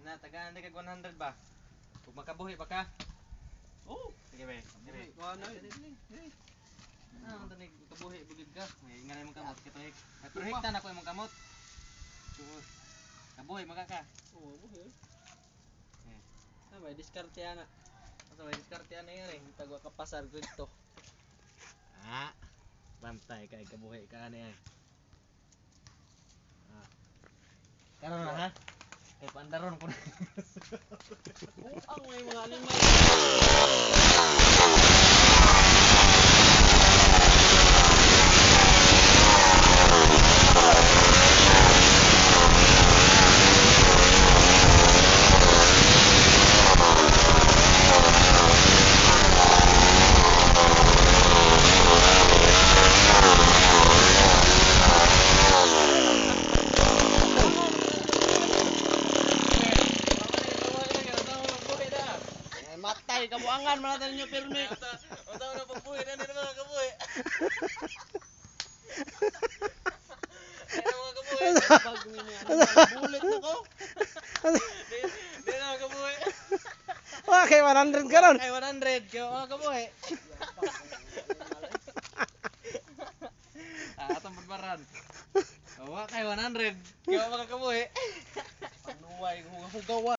Na tagaan kag 100 ba? Kung makabuhi ba ka? Oh, Sige ba. Dire. ano? Ah, tanig kabuhi bugid ka. May ngalay mong kamot katuig. Ay prohekta na ko imong kamot. Kabuhi maka ka. Oo, buhi. Eh, May diskarte ana. asa may diskarte ana yan eh. Tagwa ka pasar gud to. Ah. Bantay kay kabuhi ka ani ay. Ah. Karon na ha. Kay pandaron ko. Ang may mga animal. Matay kabuangan man natin ninyo pirmi. Unsa na pagbuhi na nila mga kabuhi. Ano mga kabuhi? Bag ni mga bulit na ko. Di na mga kabuhi. Wah, kay 100 karon. Ay 100 kay mga kabuhi. Atong pagbaran. Wa kay 100 kay mga kabuhi. Panuway hugawan.